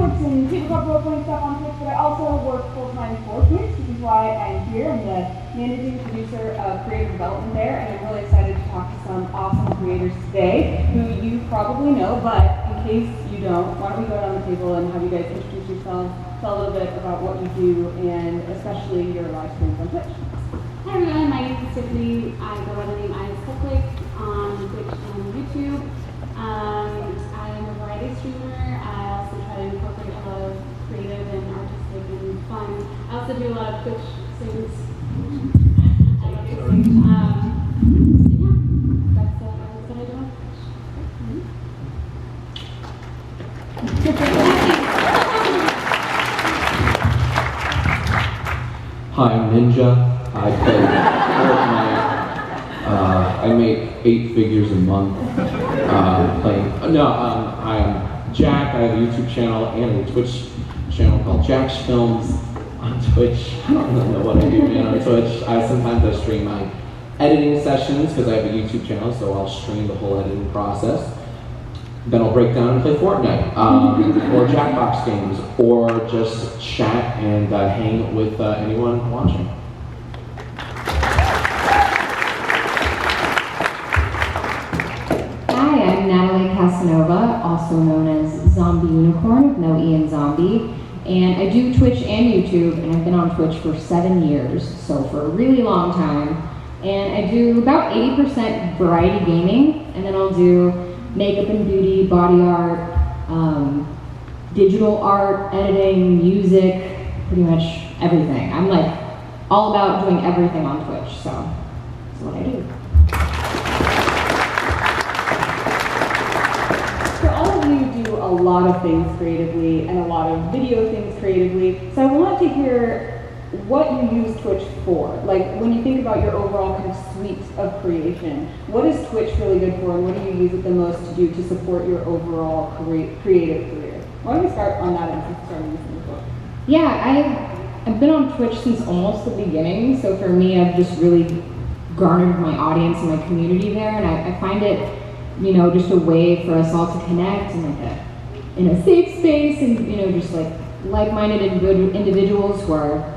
esports and tabletop role-playing stuff on Twitch, but I also work full-time for Twitch, which is why I'm here. I'm the managing producer of creative development there, and I'm really excited to talk to some awesome creators today who you probably know, but in case you don't, why don't we go down the table and have you guys introduce yourselves, tell a little bit about what you do, and especially your live streams on Twitch. Hi everyone, my name is Tiffany. I go by the name Click on Twitch and YouTube. I'm a variety streamer. I also try to incorporate a lot of creative and artistic and fun. I also do a lot of Twitch things. I love these things. So yeah, that's what I do on Twitch. Hi, I'm Ninja. I play Fortnite. I make 8 figures a month playing. I'm Jack. I have a YouTube channel and a Twitch channel called Jack's Films on Twitch. I don't really know what I do, man, on Twitch. Sometimes I stream my editing sessions because I have a YouTube channel, so I'll stream the whole editing process. Then I'll break down and play Fortnite, or Jackbox games, or just chat and hang with anyone watching. Hi, I'm Natalie Casanova, also known as Zombie Unicorn with no E in Zombie, and I do Twitch and YouTube, and I've been on Twitch for 7 years, so for a really long time. And I do about 80% variety gaming, and then I'll do makeup and beauty, body art, digital art, editing, music, pretty much everything. I'm like all about doing everything on Twitch, so that's what I do. So all of you do a lot of things creatively and a lot of video things creatively. So I want to hear what you use Twitch for. Like when you think about your overall kind of suite of creation, what is Twitch really good for and what do you use it the most to do to support your overall creative career? Why don't we start on that end since starting this in the book? Yeah, I've been on Twitch since almost the beginning, so for me I've just really garnered my audience and my community there, and I find it, you know, just a way for us all to connect in a safe space and, you know, just like-minded and good individuals who are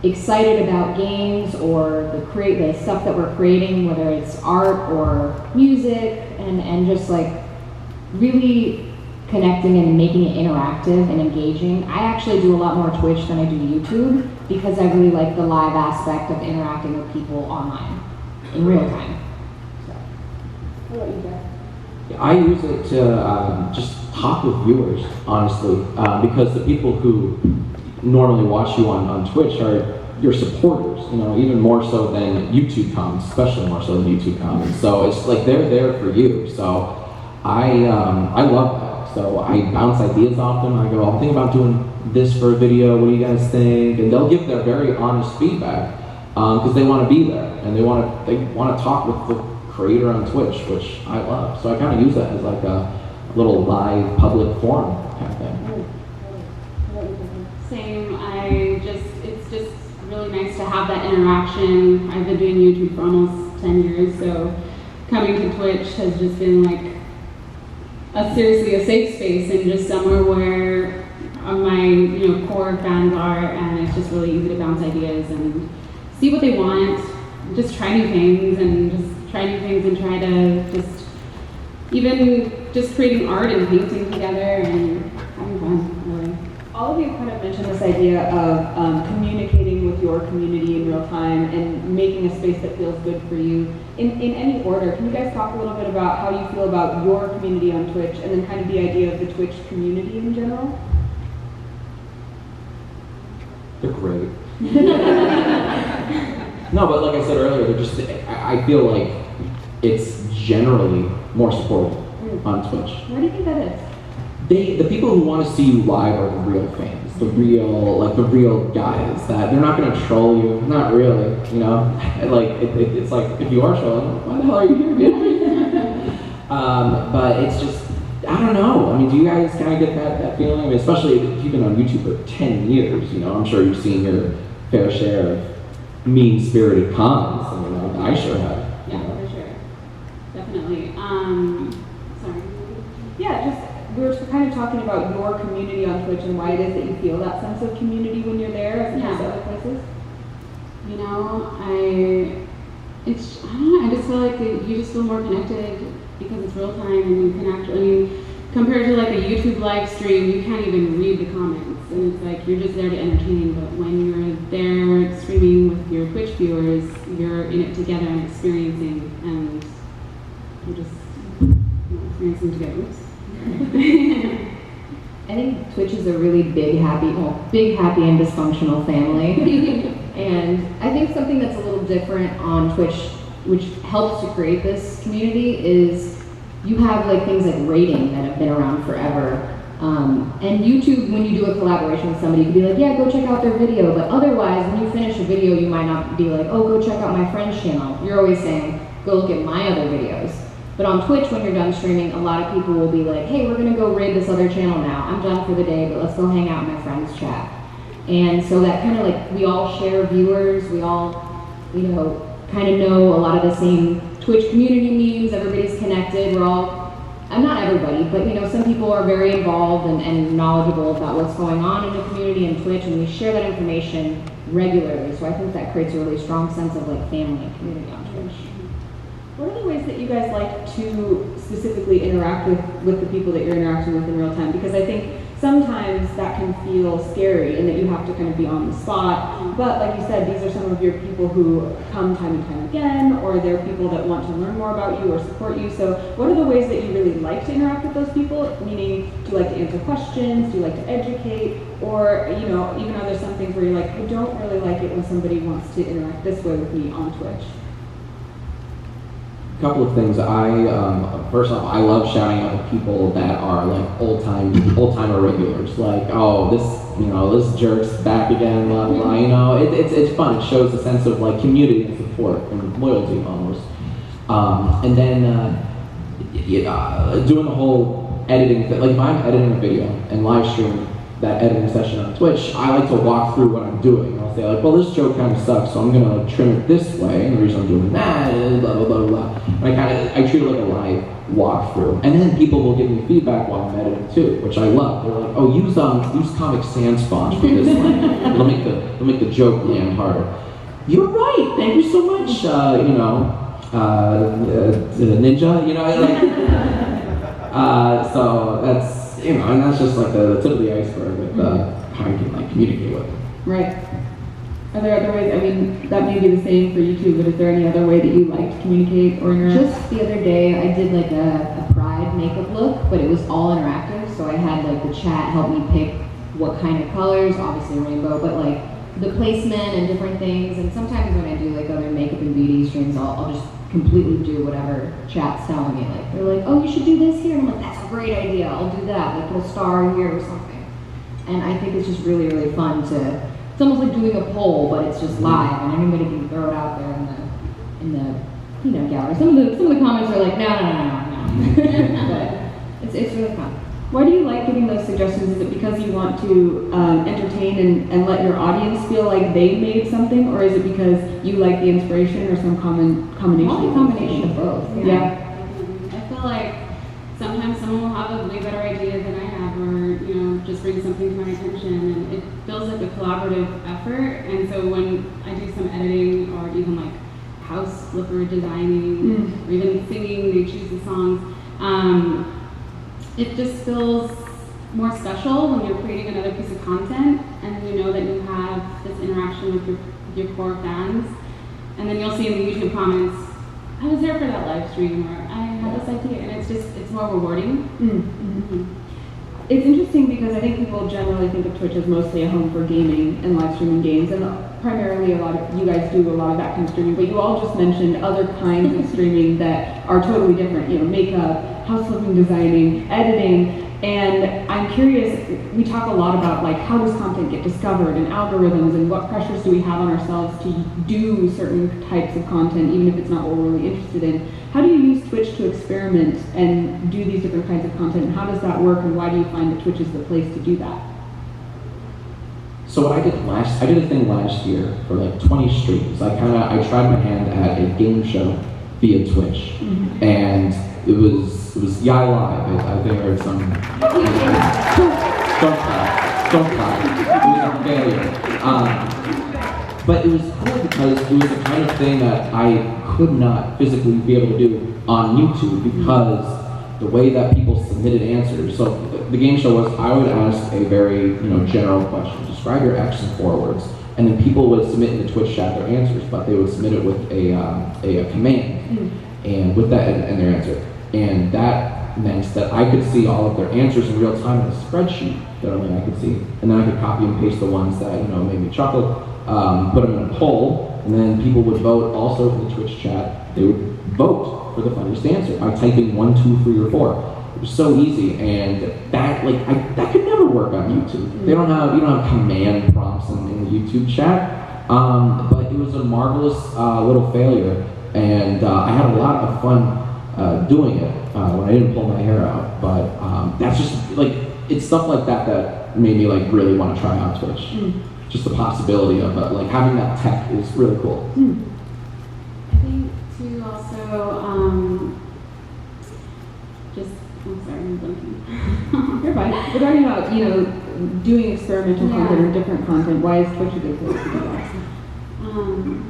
excited about games or the stuff that we're creating, whether it's art or music, and just like really connecting and making it interactive and engaging. I actually do a lot more Twitch than I do YouTube because I really like the live aspect of interacting with people online in real time. So, What about you, Jeff? I use it to just talk with viewers, honestly, because the people who normally watch you on Twitch are your supporters, you know, even more so than YouTube comments, especially more so than YouTube comments. So it's like they're there for you. So I love that. So I bounce ideas off them. I go, I'm thinking about doing this for a video. What do you guys think? And they'll give their very honest feedback because they want to be there and they want to talk with the creator on Twitch, which I love. So I kind of use that as like a little live public forum kind of thing. Same. It's just really nice to have that interaction. I've been doing YouTube for almost 10 years, so coming to Twitch has just been like seriously a safe space and just somewhere where my core fans are, and it's just really easy to bounce ideas and see what they want, just try new things and try to just creating art and painting together and having fun, really. All of you kind of mentioned this idea of communicating with your community in real time and making a space that feels good for you. In any order, can you guys talk a little bit about how you feel about your community on Twitch and then kind of the idea of the Twitch community in general? They're great. No, but like I said earlier, I feel like it's generally more supportive on Twitch. Why do you think that is? The people who want to see you live are the real fans, the real guys. That they're not going to troll you, not really, you know. Like it's like if you are trolling, why the hell are you here, dude? But it's just, I don't know. I mean, do you guys kind of get that feeling? I mean, especially if you've been on YouTube for 10 years, you know. I'm sure you've seen your fair share of mean-spirited comments. I mean, I sure have. Yeah, for sure, definitely. Sorry. Yeah, just we were kind kind of talking about your community on Twitch and why it is that you feel that sense of community when you're there as opposed to other places. You know, I don't know, I just feel like you just feel more connected because it's real time and you can actually, I mean, compared to like a YouTube live stream, you can't even read the comments and it's like you're just there to entertain, but when you're there streaming with your Twitch viewers, you're in it together and experiencing and you're just experiencing together. Oops. I think Twitch is a really big, happy and dysfunctional family. And I think something that's a little different on Twitch, which helps to create this community, is you have like things like rating that have been around forever. And YouTube, when you do a collaboration with somebody, you can be like, yeah, go check out their video. But otherwise, when you finish a video, you might not be like, oh, go check out my friend's channel. You're always saying, go look at my other videos. But on Twitch, when you're done streaming, a lot of people will be like, hey, we're gonna go raid this other channel now. I'm done for the day, but let's go hang out in my friend's chat. And so that kind of like, we all share viewers, we all, you know, kind of know a lot of the same Twitch community memes, everybody's connected, we're all, not everybody, but you know, some people are very involved and knowledgeable about what's going on in the community and Twitch, and we share that information regularly. So I think that creates a really strong sense of like family and community on Twitch. What are the ways that you guys like to specifically interact with the people that you're interacting with in real time? Because I think sometimes that can feel scary and that you have to kind of be on the spot. But like you said, these are some of your people who come time and time again, or they're people that want to learn more about you or support you. So what are the ways that you really like to interact with those people? Meaning, do you like to answer questions? Do you like to educate? Or, you know, even are there some things where you're like, I don't really like it when somebody wants to interact this way with me on Twitch? A couple of things. First off, I love shouting out to people that are like old-timer regulars. Like, oh, this jerk's back again, blah blah. You know, it's fun. It shows a sense of like community and support and loyalty almost. And then doing the whole editing thing. Like if I'm editing a video and live streaming that editing session on Twitch, I like to walk through what I'm doing. I'll say like, well, this joke kind of sucks, so I'm gonna like, trim it this way, and the reason I'm doing that is blah blah blah blah. And I treat it like a live walkthrough, and then people will give me feedback while I'm editing too, which I love. They're like, oh, use Comic Sans font for this line. It'll make the joke land harder. You're right. Thank you so much. Ninja. You know, so that's. You know, and that's just like the tip of the iceberg with how you can like communicate with them. Right. Are there other ways? I mean, that may be the same for YouTube, but is there any other way that you like to communicate or interact? Just the other day, I did like a Pride makeup look, but it was all interactive. So I had like the chat help me pick what kind of colors, obviously rainbow, but like the placement and different things. And sometimes when I do like other makeup and beauty streams, I'll just completely do whatever chat's telling me. Like they're like, oh, you should do this here. And I'm like, that's a great idea. I'll do that. Like put a star here or something. And I think it's just really, really fun to. It's almost like doing a poll, but it's just live, and anybody can throw it out there in the gallery. Some of the comments are like, no. But it's really fun. Why do you like giving those suggestions? Is it because you want to entertain and let your audience feel like they made something, or is it because you like the inspiration or some combination? Probably a combination of both. Yeah. I feel like sometimes someone will have a way better idea than I have, or just bring something to my attention, and it feels like a collaborative effort. And so when I do some editing or even like house flipper designing or even singing, they choose the songs. It just feels more special when you're creating another piece of content and you know that you have this interaction with your core fans. And then you'll see in the YouTube comments, I was there for that live stream, or I had this idea, and it's more rewarding. It's interesting because I think people generally think of Twitch as mostly a home for gaming and live streaming games, and primarily a lot of you guys do a lot of that kind of streaming, but you all just mentioned other kinds of streaming that are totally different, makeup, house flipping designing, editing, and I'm curious, we talk a lot about like how does content get discovered and algorithms and what pressures do we have on ourselves to do certain types of content even if it's not what we're really interested in. How do you use Twitch to experiment and do these different kinds of content, and how does that work, and why do you find that Twitch is the place to do that? So what I did I did a thing last year for like 20 streams. I tried my hand at a game show via Twitch, and it was Yai Live. I think I heard some. Don't cry. It was a failure. But it was cool because it was the kind of thing that I could not physically be able to do on YouTube because the way that people submitted answers. So the game show was I would ask a very general question, describe your X in 4 words, and then people would submit in the Twitch chat their answers, but they would submit it with a command, and with that and their answer, and that meant that I could see all of their answers in real time in a spreadsheet that only I could see, and then I could copy and paste the ones that made me chuckle, put them in a poll, and then people would vote also in the Twitch chat. They would vote for the funniest answer by typing 1, 2, 3, or 4. It was so easy, and that that could never work on YouTube. You don't have command prompts in the YouTube chat, but it was a marvelous little failure, and I had a lot of fun doing it when I didn't pull my hair out. But that's just it's stuff like that made me really want to try out Twitch. Just the possibility of having that tech is really cool. I think too also I'm sorry, I'm blinking. You're fine. We're talking about, doing experimental content or different content. Why is Twitch a good place to do that? I don't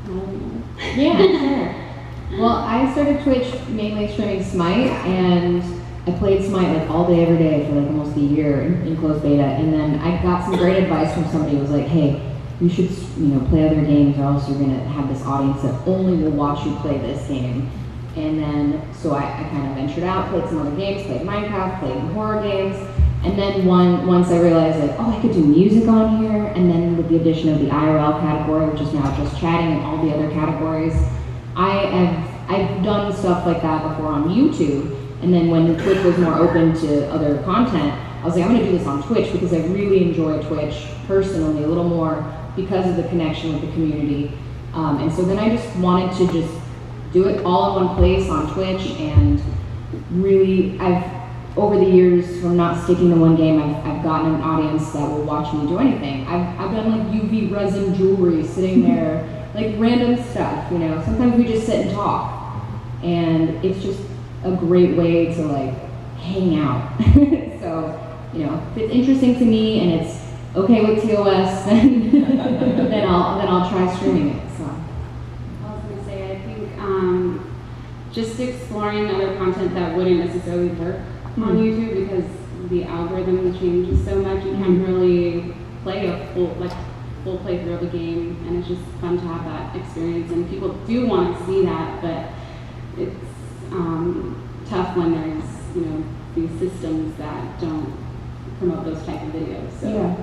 know. Yeah, sure. Well, I started Twitch mainly streaming Smite, and I played Smite all day, every day for almost a year in closed beta, and then I got some great advice from somebody who was like, hey, you should play other games, or else you're gonna have this audience that only will watch you play this game. And then, so I kind of ventured out, played some other games, played Minecraft, played horror games, and then once I realized I could do music on here, and then with the addition of the IRL category, which is now just chatting and all the other categories, I've done stuff like that before on YouTube, and then when Twitch was more open to other content, I was like, I'm gonna do this on Twitch because I really enjoy Twitch personally a little more because of the connection with the community. And so then I just wanted to just do it all in one place on Twitch, and really, over the years, from not sticking to one game, I've gotten an audience that will watch me do anything. I've done UV resin jewelry sitting there, random stuff, Sometimes we just sit and talk, and it's just a great way to hang out. So, if it's interesting to me and it's okay with TOS, then I'll try streaming it. So. I was going to say, I think just exploring other content that wouldn't necessarily work on YouTube, because the algorithm changes so much. You can't really play a full playthrough of a game, and it's just fun to have that experience. And people do want to see that, but it's tough when there's these systems that don't promote those type of videos. So. Yeah.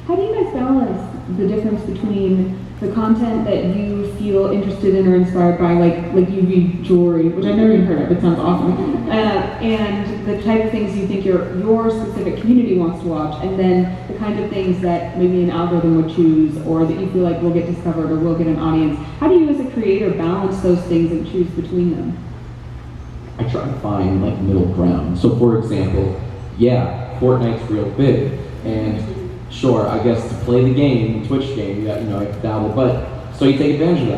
How do you guys balance the difference between the content that you feel interested in or inspired by, like UV jewelry, which I've never even heard of, it sounds awesome, and the type of things you think your specific community wants to watch, and then the kind of things that maybe an algorithm would choose, or that you feel like will get discovered or will get an audience? How do you as a creator balance those things and choose between them? I try to find middle ground. So for example, Fortnite's real big, and sure, I guess to play the game, the Twitch game, you dabble, but so you take advantage of